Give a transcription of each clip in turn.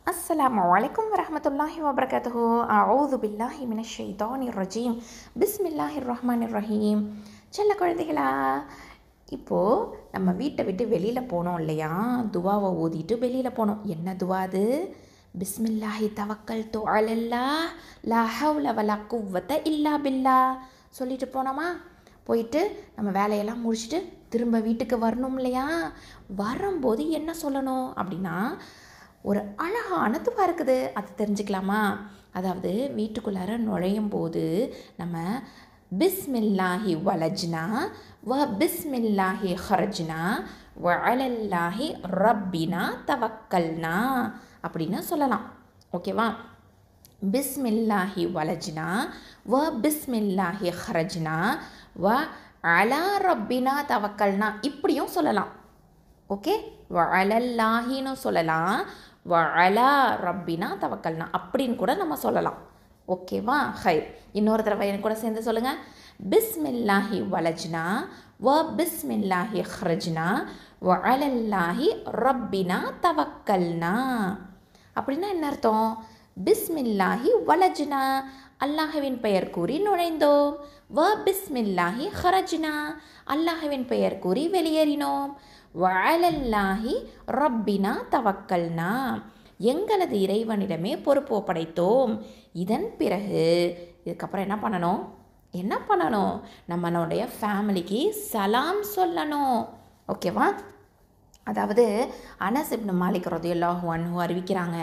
Assalamualaikum warahmatullahi wabarakatuh. A'udzu billahi minasyaitonir rajim. பிஸ்மில்லாஹிர் ரஹ்மானிர் ரஹீம். செல்ல குழந்தைகளா, இப்போது நம்ம வீட்டை விட்டு வெளியில் போனோம் இல்லையா? துவாவை ஓதிட்டு வெளியில் போனோம். என்ன துவா அது? பிஸ்மில்லாஹி தவக்கல்து அலல்லாஹ் லா ஹவ்ல வலா குவ்வத இல்லா பில்லா சொல்லிட்டு போனோமா? போயிட்டு நம்ம வேலையெல்லாம் முடிச்சுட்டு திரும்ப வீட்டுக்கு வரணும் இல்லையா? வரும்போது என்ன சொல்லணும் அப்படின்னா, ஒரு அழகான துவா இருக்குது, அது தெரிஞ்சுக்கலாமா? அதாவது வீட்டுக்குள்ளார நுழையும் போது நம்ம பிஸ்மில்லாஹி வலஜ்னா வ பிஸ்மில்லாஹி ஹரஜ்னா வ அலல்லாஹி ரப்பினா தவக்கல்னா அப்படின்னு சொல்லலாம். ஓகேவா? பிஸ்மில்லாஹி வலஜ்னா வ பிஸ்மில்லாஹி ஹரஜ்னா வ அலா ரப்பினா தவக்கல்னா இப்படியும் சொல்லலாம். ஓகே, வ அலல்லாஹின்னு சொல்லலாம், வ அலா ரப்பினா தவக்கல்னா அப்படின்னு கூட நம்ம சொல்லலாம். ஓகேவா? ஹைர். இன்னொரு தடவை எனக்கு கூட சேர்ந்து சொல்லுங்கள். பிஸ்மில்லாஹி வலஜ்னா வ பிஸ்மில்லாஹி ஹரஜ்னா வ அலல்லாஹி ரப்பினா தவக்கல்னா. அப்படின்னா என்ன அர்த்தம்? பிஸ்மில்லாஹி வலஜ்னா அல்லாஹ்வின் பெயர் கூறி நுழைந்தோம். வ பிஸ்மில்லாஹி ஹரஜ்னா அல்லாஹ்வின் பெயர் கூறி வெளியேறினோம். வ அலல்லாஹி ரப்பினா தவக்கல்னா எங்களது இறைவனிடமே பொறுப்பு ஒப்படைத்தோம். இதன் பிறகு இதுக்கப்புறம் என்ன பண்ணணும்? நம்மளுடைய ஃபேமிலிக்கு சலாம் சொல்லணும். ஓகேவா? அதாவது அனஸ் இப்னு மாலிக் ரலியல்லாஹு அன்ஹு அறிவிக்கிறாங்க,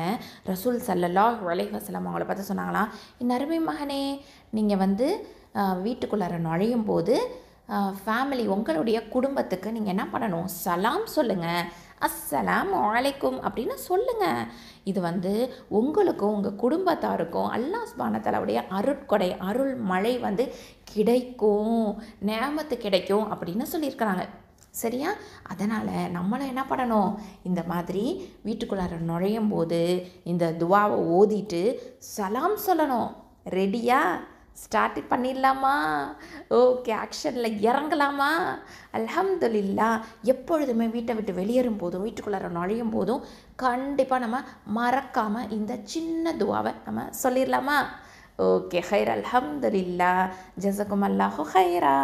ரசூல் ஸல்லல்லாஹு அலைஹி வஸல்லம் அவங்கள பார்த்து சொன்னாங்களாம், என் அருமை மகனே, நீங்கள் வீட்டுக்குள்ளார நுழையும் போது ஃபேமிலி உங்களுடைய குடும்பத்துக்கு நீங்கள் என்ன பண்ணணும்? சலாம் சொல்லுங்கள். அஸ்ஸலாமு அலைக்கும் அப்படின்னு சொல்லுங்கள். இது உங்களுக்கும் உங்கள் குடும்பத்தாருக்கும் அல்லாஹ் சுப்ஹானஹு வ தஆலாவுடைய அருட்கொடை, அருள் மழை கிடைக்கும், நேமத்து கிடைக்கும் அப்படின்னு சொல்லியிருக்கிறாங்க. சரியா? அதனால் நம்மளும் என்ன பண்ணணும்? இந்த மாதிரி வீட்டுக்குள்ளார நுழையும் போது இந்த துவாவை ஓதிட்டு சலாம் சொல்லணும். ரெடியா? ஸ்டார்ட் பண்ணிடலாமா? ஓகே, ஆக்ஷனில் இறங்கலாமா? அல்ஹம்துலில்லாஹ். எப்பொழுதுமே வீட்டை விட்டு வெளியேறும் போதும் வீட்டுக்குள்ளார நுழையும் போதும் கண்டிப்பாக நம்ம மறக்காமல் இந்த சின்ன துவாவை நம்ம சொல்லிடலாமா? ஓகே, ஹைர். அல்ஹம்துலில்லாஹ். ஜஸகுமுல்லாஹு ஹைரா.